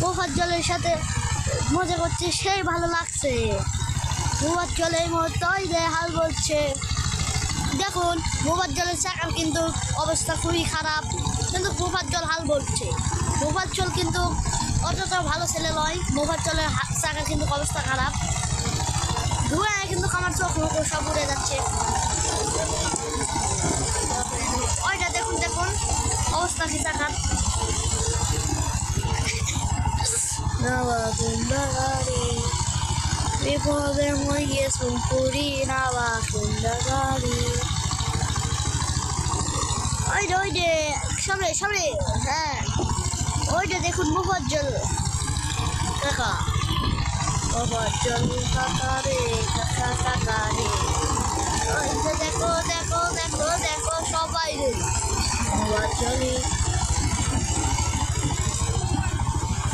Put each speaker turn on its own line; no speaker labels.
মোফাজ্জলের সাথে মজা করছে, সেই ভালো লাগছে। মোফাজ্জল এই মুহূর্তে ওই যে হাল বলছে। দেখুন মোফাজ্জলের চাকার কিন্তু অবস্থা খুবই খারাপ, কিন্তু মোফাজ্জল হাল বলছে। মোফাজ্জল কিন্তু অতটা ভালো ছেলে নয়, মোফাজ্জলের চাকার কিন্তু অবস্থা খারাপ। ধুয়ে কিন্তু আমার চোখ মুখ সব উড়ে যাচ্ছে। ওইটা দেখুন দেখুন অবস্থা কি চাকার। বিপদে মরিয়ে সুপুরি নাবা সুন্দর গাড়ি। ওই যে সামনে সামনে, হ্যাঁ ওইটা দেখুন মোফাজ্জল কাকা, মোফাজ্জল কাকা রে, কাকা কাকা রে। দেখো দেখো দেখো দেখো সবাই রে মোফাজ্জল।